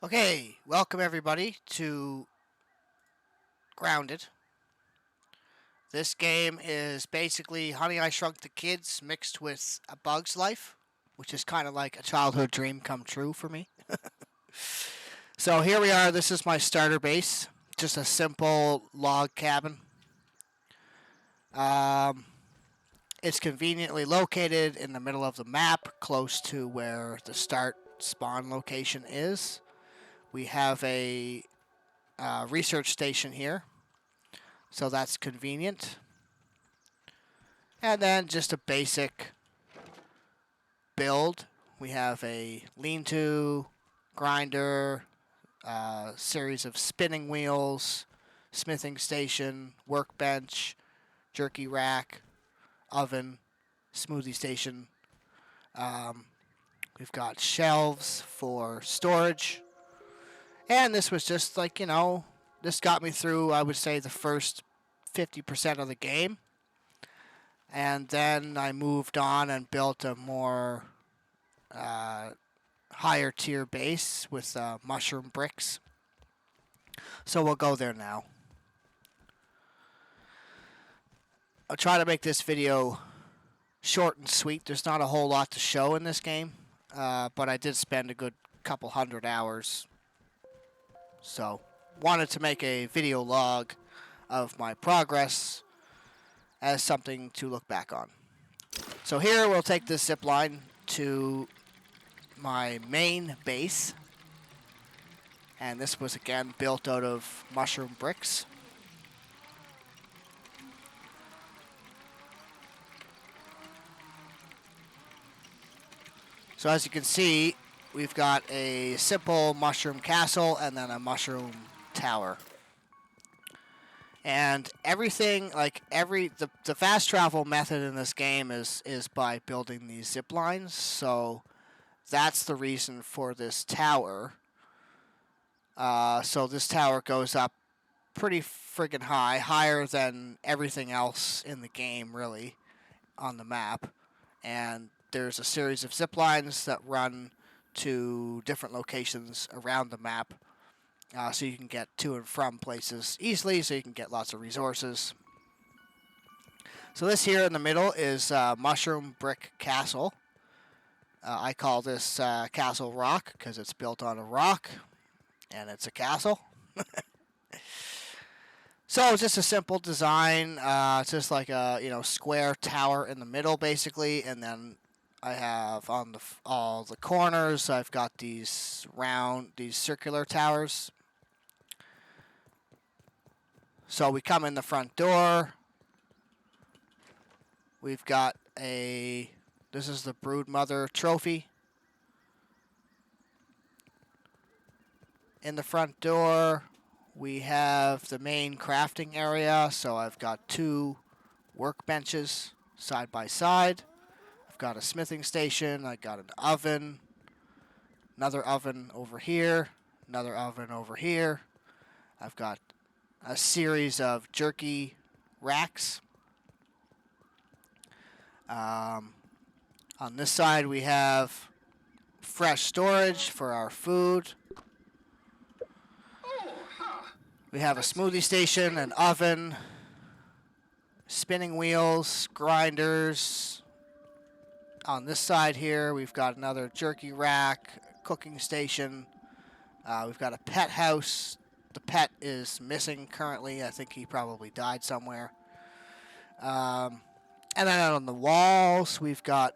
Okay, welcome everybody to Grounded. This game is basically Honey I Shrunk the Kids mixed with A Bug's Life, which is kind of like a childhood dream come true for me. So here we are. This is my starter base, just a simple log cabin. Um, it's conveniently located in the middle of the map, close to where the start spawn location is. We have a research station here, so that's convenient. And then just a basic build. We have a lean-to, grinder, series of spinning wheels, smithing station, workbench, jerky rack, oven, smoothie station. Um, we've got shelves for storage. And this was just like, this got me through, I would say, the first 50% of the game. And then I moved on and built a more higher tier base with mushroom bricks. So we'll go there now. I'll try to make this video short and sweet. There's not a whole lot to show in this game, but I did spend a good couple 100 hours. So wanted to make a video log of my progress as something to look back on. So here we'll take this zip line to my main base, and this was again built out of mushroom bricks. So as you can see, we've got a simple mushroom castle and then a mushroom tower. And everything, the fast travel method in this game is by building these zip lines. So that's the reason for this tower. So this tower goes up pretty friggin' high, higher than everything else in the game, really, on the map. And there's a series of zip lines that run to different locations around the map, so you can get to and from places easily, so you can get lots of resources. So this here in the middle is Mushroom Brick Castle. I call this Castle Rock because it's built on a rock, and it's a castle. So it's just a simple design. It's just like a square tower in the middle, basically, and then I have on all the corners, I've got these circular towers. So we come in the front door. We've got this is the Broodmother trophy. In the front door, we have the main crafting area. So I've got two workbenches side by side. I've got a smithing station. I got an oven. Another oven over here. Another oven over here. I've got a series of jerky racks. On this side, we have fresh storage for our food. We have a smoothie station, an oven, spinning wheels, grinders. On this side here, we've got another jerky rack, cooking station. We've got a pet house. The pet is missing currently. I think he probably died somewhere. And then out on the walls, we've got,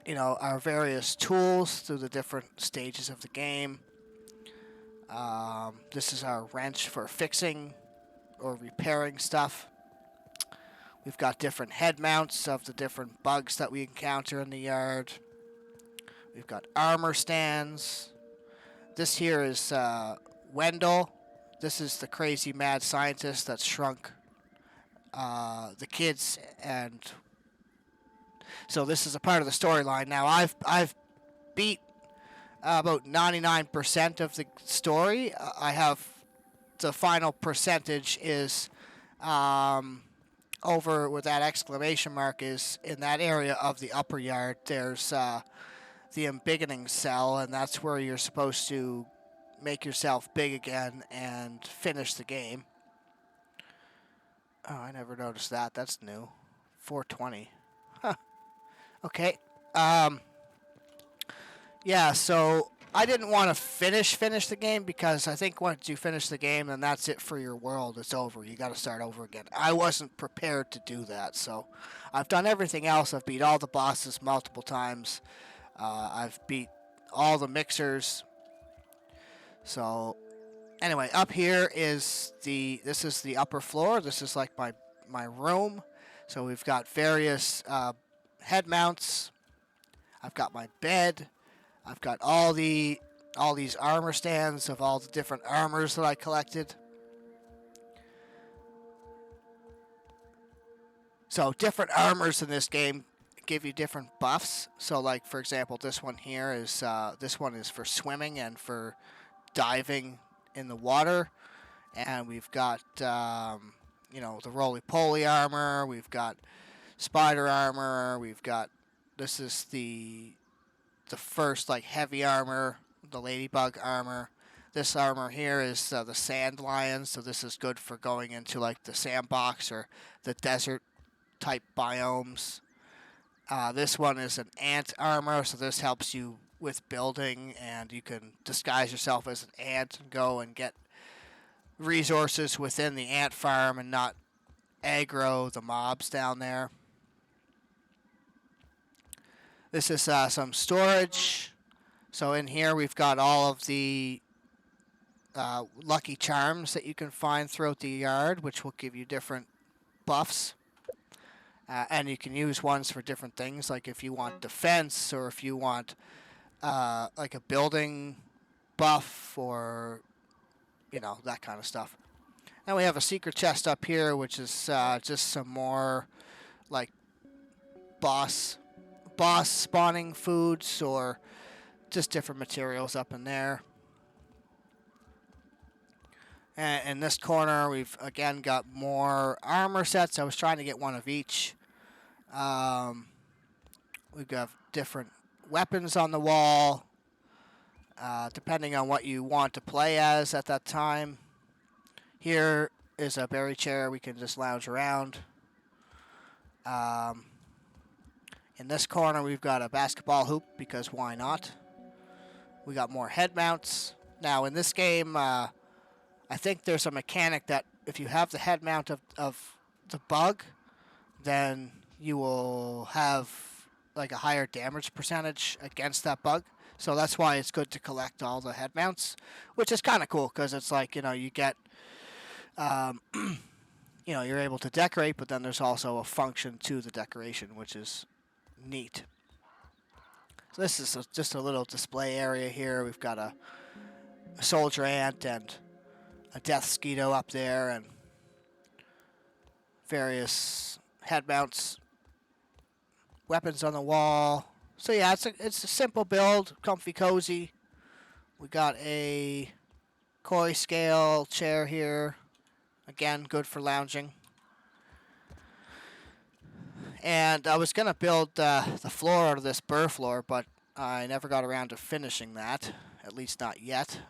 our various tools through the different stages of the game. This is our wrench for fixing or repairing stuff. We've got different head mounts of the different bugs that we encounter in the yard. We've got armor stands. This here is Wendell. This is the crazy mad scientist that shrunk the kids, and so this is a part of the storyline. Now I've beat about 99% of the story. I have the final percentage is over with that exclamation mark is in that area of the upper yard. There's the embiggening cell, and that's where you're supposed to make yourself big again and finish the game. Oh, I never noticed that. That's new. 420. Huh. Okay. Yeah, so I didn't want to finish the game because I think once you finish the game, then that's it for your world. It's over. You got to start over again. I wasn't prepared to do that, so I've done everything else. I've beat all the bosses multiple times. I've beat all the mixers. So anyway, up here is this is the upper floor. This is like my room. So we've got various head mounts. I've got my bed. I've got all these armor stands of all the different armors that I collected. So different armors in this game give you different buffs. So like for example, this one here is for swimming and for diving in the water. And we've got the roly-poly armor. We've got spider armor. We've got this is the first like heavy armor, the ladybug armor. This armor here is the sand lion, so this is good for going into like the sandbox or the desert type biomes. This one is an ant armor, so this helps you with building, and you can disguise yourself as an ant and go and get resources within the ant farm and not aggro the mobs down there. This is some storage. So in here we've got all of the lucky charms that you can find throughout the yard, which will give you different buffs. And you can use ones for different things, like if you want defense or if you want like a building buff or, that kind of stuff. And we have a secret chest up here, which is just some more like boss spawning foods or just different materials up in there. And in this corner, we've again got more armor sets. I was trying to get one of each. We've got different weapons on the wall, depending on what you want to play as at that time. Here is a berry chair. We can just lounge around. In this corner, we've got a basketball hoop, because why not? We got more head mounts. Now, in this game, I think there's a mechanic that if you have the head mount of the bug, then you will have like a higher damage percentage against that bug. So that's why it's good to collect all the head mounts, which is kind of cool, because it's like, you get, you're able to decorate, but then there's also a function to the decoration, which is neat. So this is just a little display area here. We've got a soldier ant and a death skeeto up there, and various head mounts, weapons on the wall. So yeah, it's a simple build, comfy, cozy. We got a koi scale chair here, again good for lounging. And I was gonna build the floor out of this burr floor, but I never got around to finishing that, at least not yet.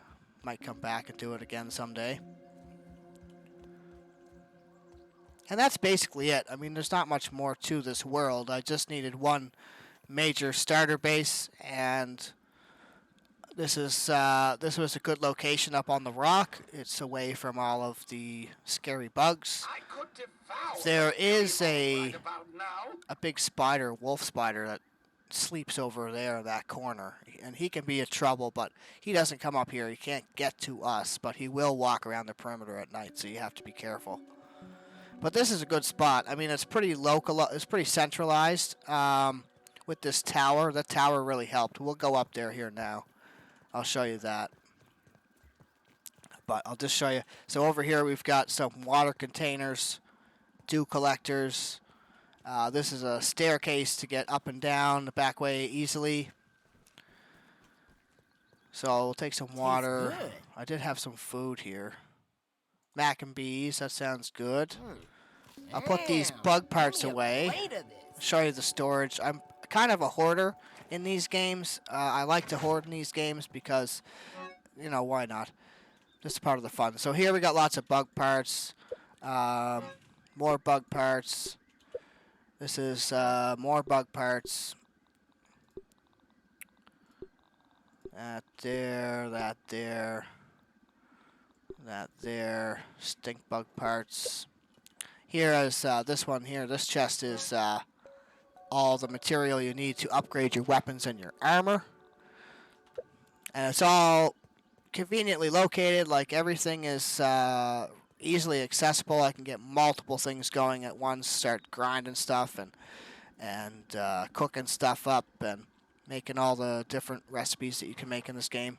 Might come back and do it again someday. And that's basically it. I mean, there's not much more to this world. I just needed one major starter base, and this was a good location up on the rock. It's away from all of the scary bugs. There is a big spider, wolf spider, that sleeps over there in that corner, and he can be a trouble, but he doesn't come up here. He can't get to us, but he will walk around the perimeter at night, so you have to be careful. But this is a good spot. I mean, it's pretty local. It's pretty centralized with this tower. The tower really helped. We'll go up there here now. I'll show you that. But I'll just show you. So over here we've got some water containers, dew collectors. This is a staircase to get up and down the back way easily. So we'll take some water. I did have some food here. Mac and bees, that sounds good. I'll put these bug parts away. Show you the storage. I'm kind of a hoarder in these games. I like to hoard in these games because you know, why not? Just part of the fun. So here we got lots of bug parts. More bug parts. This is more bug parts. That there, that there, that there. Stink bug parts. Here is this one here. This chest is all the material you need to upgrade your weapons and your armor. And it's all conveniently located, like everything is easily accessible. I can get multiple things going at once, start grinding stuff and cooking stuff up and making all the different recipes that you can make in this game.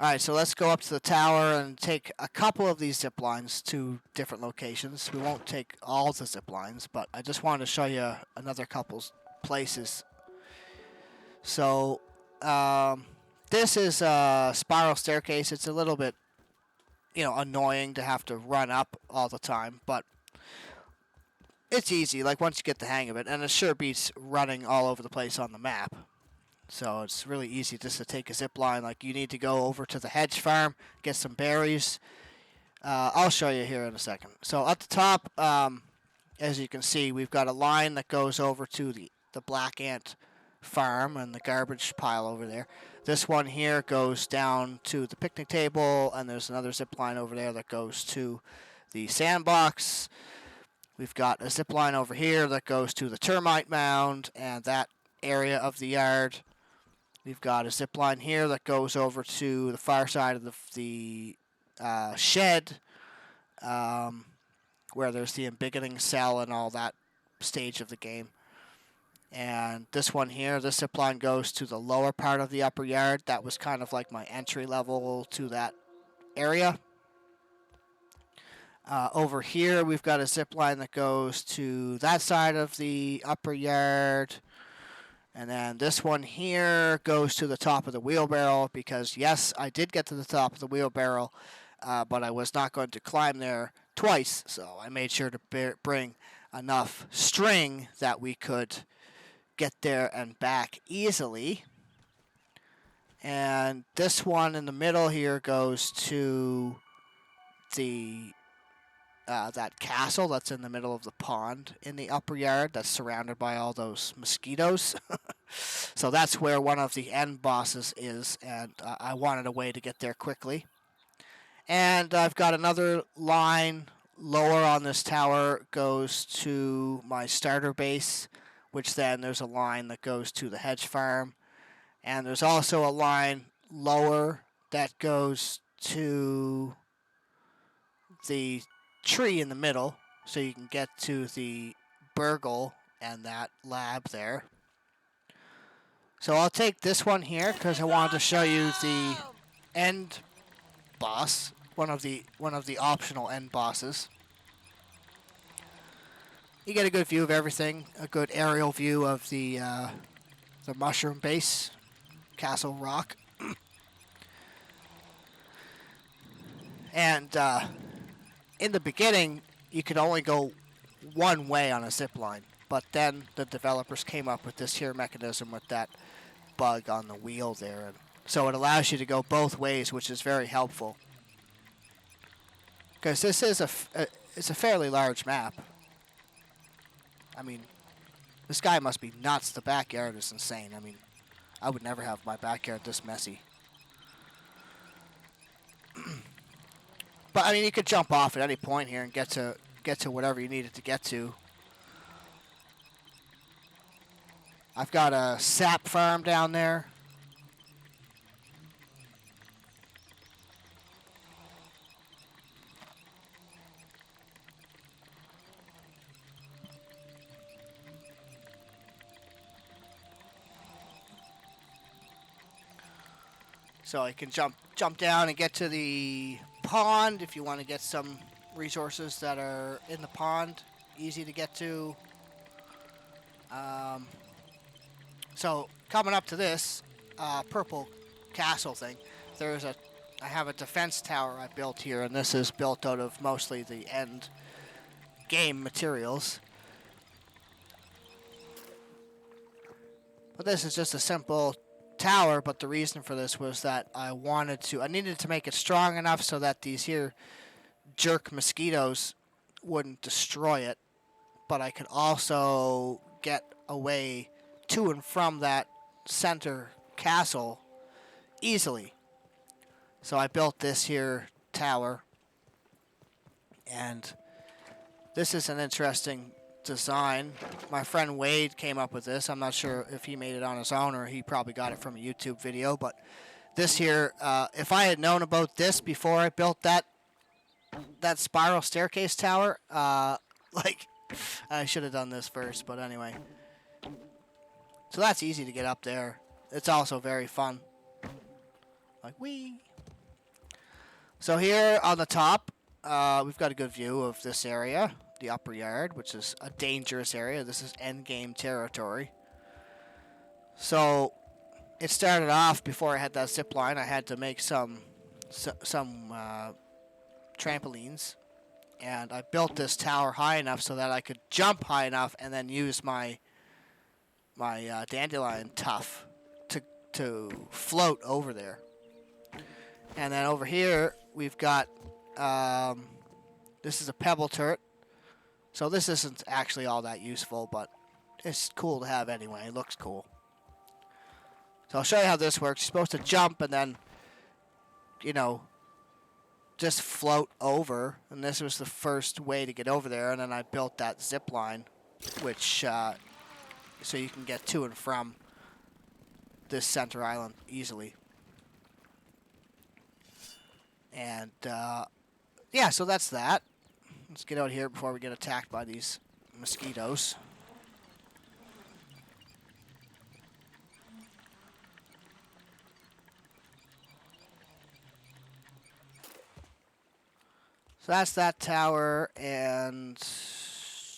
Alright, so let's go up to the tower and take a couple of these zip lines to different locations. We won't take all the zip lines, but I just wanted to show you another couple places. So, this is a spiral staircase. It's a little bit, annoying to have to run up all the time, but it's easy, like once you get the hang of it, and it sure beats running all over the place on the map. So it's really easy just to take a zip line. Like you need to go over to the hedge farm, get some berries. I'll show you here in a second. So at the top, as you can see, we've got a line that goes over to the Black Ant farm and the garbage pile over there. This one here goes down to the picnic table, and there's another zip line over there that goes to the sandbox. We've got a zip line over here that goes to the termite mound and that area of the yard. We've got a zip line here that goes over to the far side of the shed, where there's the embiggening cell and all that stage of the game. And this one here, this zip line goes to the lower part of the upper yard. That was kind of like my entry level to that area. Over here, we've got a zip line that goes to that side of the upper yard. And then this one here goes to the top of the wheelbarrow because, yes, I did get to the top of the wheelbarrow, but I was not going to climb there twice. So I made sure to bring enough string that we could get there and back easily. And this one in the middle here goes to the that castle that's in the middle of the pond in the upper yard that's surrounded by all those mosquitoes. So that's where one of the end bosses is, and I wanted a way to get there quickly. And I've got another line lower on this tower goes to my starter base, which then there's a line that goes to the hedge farm. And there's also a line lower that goes to the tree in the middle, so you can get to the Burgle and that lab there. So I'll take this one here because I wanted to show you the end boss, one of the optional end bosses. You get a good view of everything, a good aerial view of the mushroom base, Castle Rock, and in the beginning, you could only go one way on a zip line, but then the developers came up with this here mechanism with that bug on the wheel there, and so it allows you to go both ways, which is very helpful. Because this is it's a fairly large map. I mean, this guy must be nuts. The backyard is insane. I mean, I would never have my backyard this messy. But I mean, you could jump off at any point here and get to whatever you needed to get to. I've got a sap farm down there. So you can jump down and get to the pond if you want to get some resources that are in the pond. Easy to get to. So coming up to this purple castle thing, I have a defense tower I built here, and this is built out of mostly the end game materials. But this is just a simple tower, but the reason for this was that I needed to make it strong enough so that these here jerk mosquitoes wouldn't destroy it, but I could also get away to and from that center castle easily. So I built this here tower, and this is an interesting design. My friend Wade came up with this. I'm not sure if he made it on his own or he probably got it from a YouTube video, but this here, if I had known about this before I built that spiral staircase tower, like, I should have done this first, but anyway. So that's easy to get up there. It's also very fun. Like, whee! So here on the top, we've got a good view of this area, the upper yard, which is a dangerous area. This is endgame territory. So it started off before I had that zip line. I had to make some trampolines, and I built this tower high enough so that I could jump high enough and then use my dandelion tuft to float over there. And then over here we've got this is a pebble turret. So this isn't actually all that useful, but it's cool to have anyway. It looks cool. So I'll show you how this works. You're supposed to jump and then, just float over. And this was the first way to get over there. And then I built that zip line, which so you can get to and from this center island easily. And yeah, so that's that. Let's get out here before we get attacked by these mosquitoes. So that's that tower, and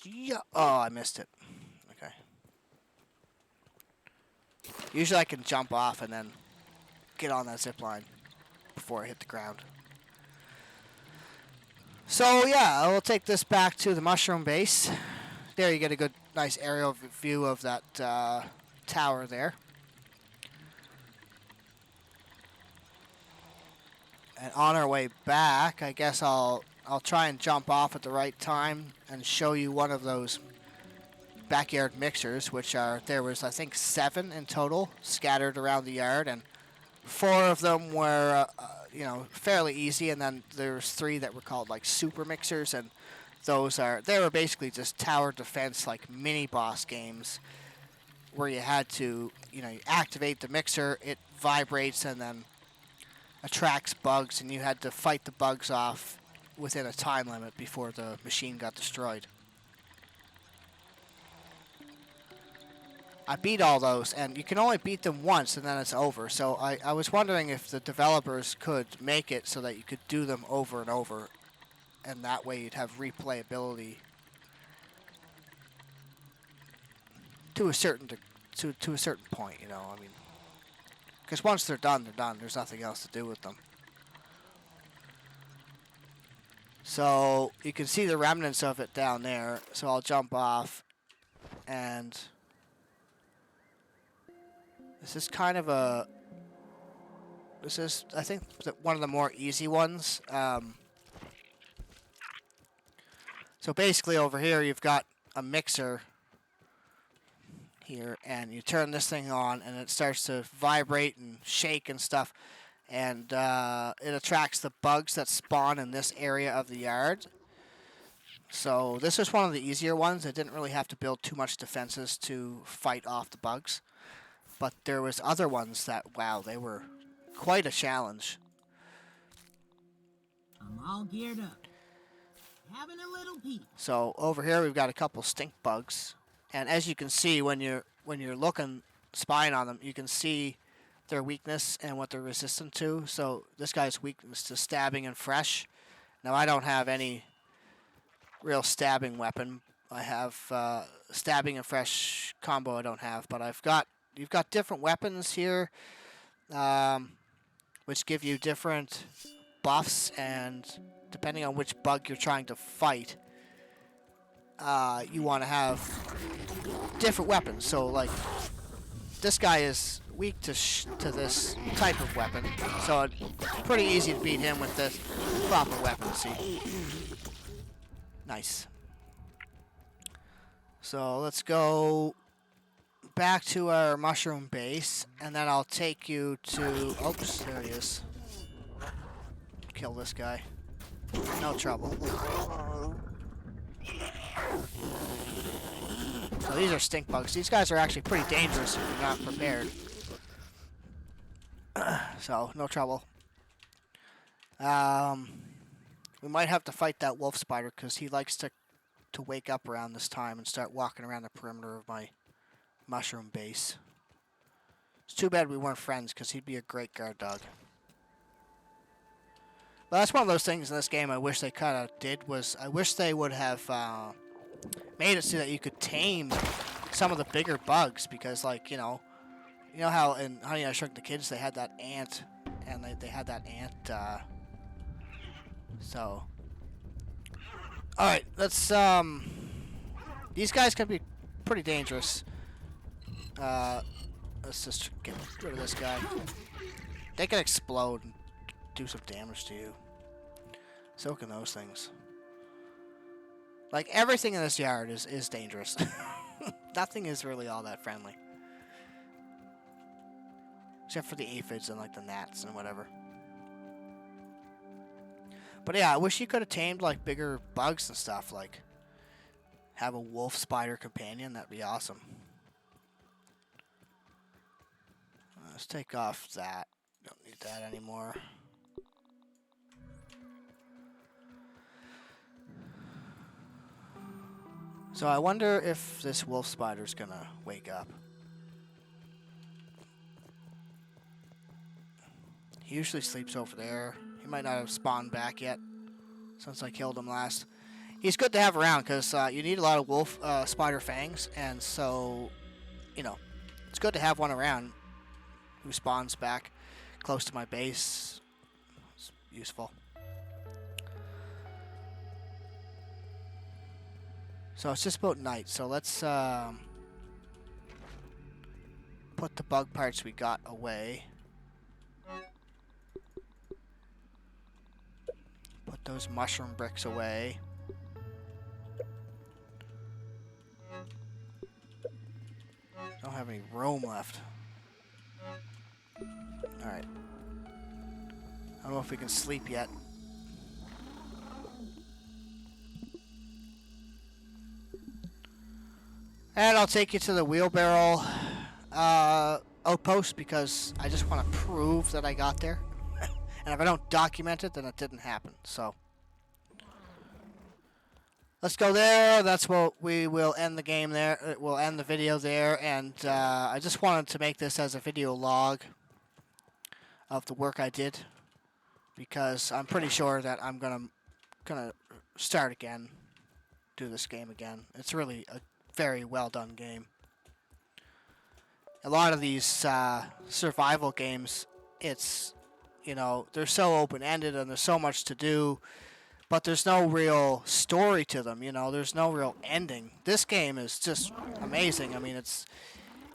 yeah, oh, I missed it. Okay. Usually I can jump off and then get on that zip line before I hit the ground. So yeah, we'll take this back to the mushroom base. There you get a good, nice aerial view of that tower there. And on our way back, I guess I'll try and jump off at the right time and show you one of those backyard mixers, there was I think 7 in total scattered around the yard, and 4 of them were fairly easy, and then there's 3 that were called like super mixers, and they were basically just tower defense, like mini boss games where you had to you activate the mixer, it vibrates and then attracts bugs, and you had to fight the bugs off within a time limit before the machine got destroyed. I beat all those, and you can only beat them once and then it's over. So I was wondering if the developers could make it so that you could do them over and over, and that way you'd have replayability to a certain point, I mean, because once they're done, they're done. There's nothing else to do with them. So you can see the remnants of it down there. So I'll jump off, and this is kind of I think, one of the more easy ones. So basically over here you've got a mixer here, and you turn this thing on and it starts to vibrate and shake and stuff, and it attracts the bugs that spawn in this area of the yard. So this is one of the easier ones. I didn't really have to build too much defenses to fight off the bugs, but there was other ones that, wow, they were quite a challenge. I'm all geared up, having a little peek. So over here we've got a couple stink bugs. And as you can see, when you're spying on them, you can see their weakness and what they're resistant to. So this guy's weakness to stabbing and fresh. Now I don't have any real stabbing weapon. I have stabbing and fresh combo. I don't have, but you've got different weapons here, which give you different buffs, and depending on which bug you're trying to fight, you want to have different weapons. So like this guy is weak to this type of weapon, so it's pretty easy to beat him with this proper weapon, see? Nice. So let's go back to our mushroom base, and then I'll take you to... Oops, there he is. Kill this guy. No trouble. So these are stink bugs. These guys are actually pretty dangerous if you're not prepared. So, no trouble. We might have to fight that wolf spider because he likes to wake up around this time and start walking around the perimeter of my mushroom base. It's too bad we weren't friends because he'd be a great guard dog. But that's one of those things in this game I wish they kind of did was I wish they would have made it so that you could tame some of the bigger bugs because, like, you know how in Honey I Shrunk the Kids they had that ant and they had that ant so alright, let's these guys can be pretty dangerous. Let's just get rid of this guy. They can explode and do some damage to you. So can those things. Like, everything in this yard is dangerous. Nothing is really all that friendly. Except for the aphids and, like, the gnats and whatever. But yeah, I wish you could have tamed, like, bigger bugs and stuff. Like, have a wolf spider companion. That'd be awesome. Let's take off that. Don't need that anymore. So I wonder if this wolf spider's gonna wake up. He usually sleeps over there. He might not have spawned back yet since I killed him last. He's good to have around because you need a lot of wolf spider fangs, and so, you know, it's good to have one around who spawns back close to my base. It's useful. So it's just about night, so let's put the bug parts we got away. Put those mushroom bricks away. Don't have any room left. Alright. I don't know if we can sleep yet. And I'll take you to the wheelbarrow outpost because I just want to prove that I got there. And if I don't document it, then it didn't happen. So let's go there. That's what we will end the game there. We'll end the video there. And I just wanted to make this as a video log of the work I did because I'm pretty sure that I'm gonna start again, do this game again. It's really a very well done game. A lot of these survival games, it's, you know, they're so open-ended and there's so much to do, but there's no real story to them, you know, there's no real ending. This game is just amazing. I mean, it's,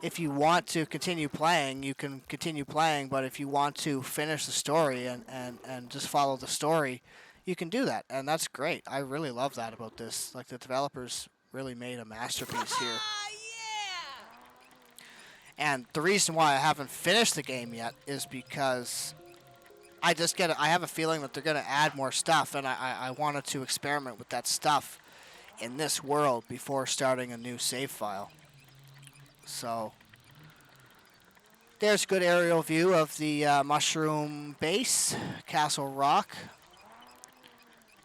if you want to continue playing, you can continue playing, but if you want to finish the story and just follow the story, you can do that, and that's great. I really love that about this. Like, the developers really made a masterpiece here. And the reason why I haven't finished the game yet is because I have a feeling that they're going to add more stuff, and I wanted to experiment with that stuff in this world before starting a new save file. So there's a good aerial view of the mushroom base, Castle Rock.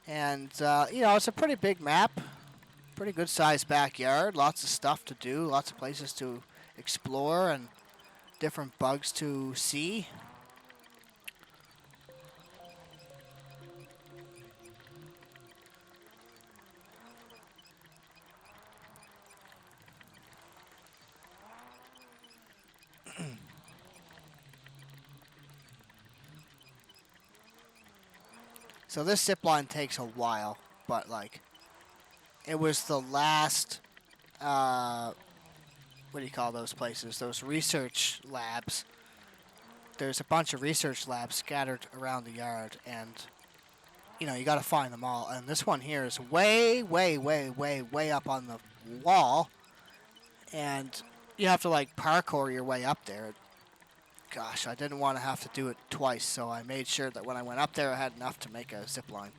And, you know, it's a pretty big map. Pretty good sized backyard, lots of stuff to do, lots of places to explore and different bugs to see. So this zip line takes a while, but like, it was the last what do you call those places? Those research labs. There's a bunch of research labs scattered around the yard, and you know, you got to find them all. And this one here is way, way, way, way, way up on the wall, and you have to like parkour your way up there. Gosh, I didn't want to have to do it twice, so I made sure that when I went up there, I had enough to make a zip line.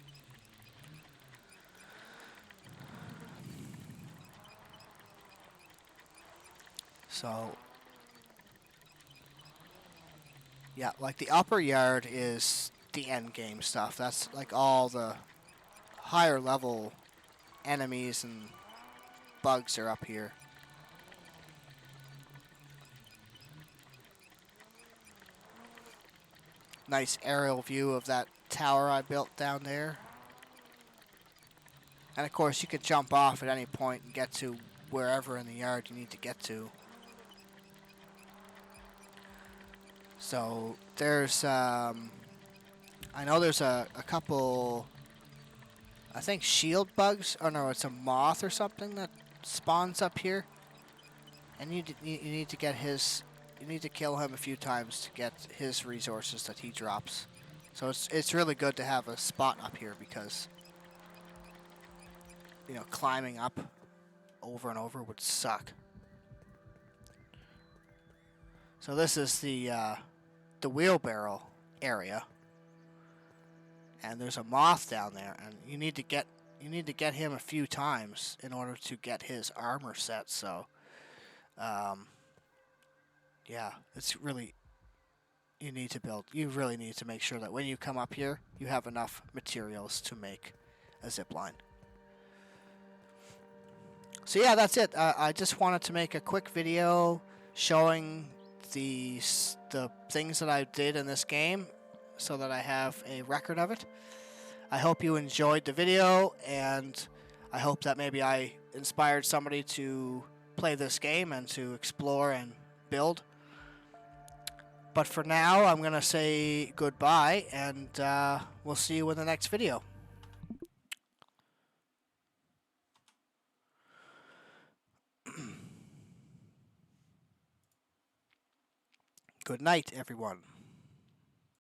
So, yeah, like the upper yard is the end game stuff. That's like all the higher level enemies and bugs are up here. Nice aerial view of that tower I built down there. And of course, you could jump off at any point and get to wherever in the yard you need to get to. So there's, I know there's a couple, I think shield bugs. Oh no, it's a moth or something that spawns up here. And you need to get his, you need to kill him a few times to get his resources that he drops. So it's really good to have a spot up here because, you know, climbing up over and over would suck. So this is the wheelbarrow area, and there's a moth down there, and you need to get him a few times in order to get his armor set. So, yeah, it's really you really need to make sure that when you come up here, you have enough materials to make a zip line. So yeah, that's it. I just wanted to make a quick video showing the things that I did in this game so that I have a record of it. I hope you enjoyed the video, and I hope that maybe I inspired somebody to play this game and to explore and build. But for now, I'm going to say goodbye, and we'll see you in the next video. Good night, everyone.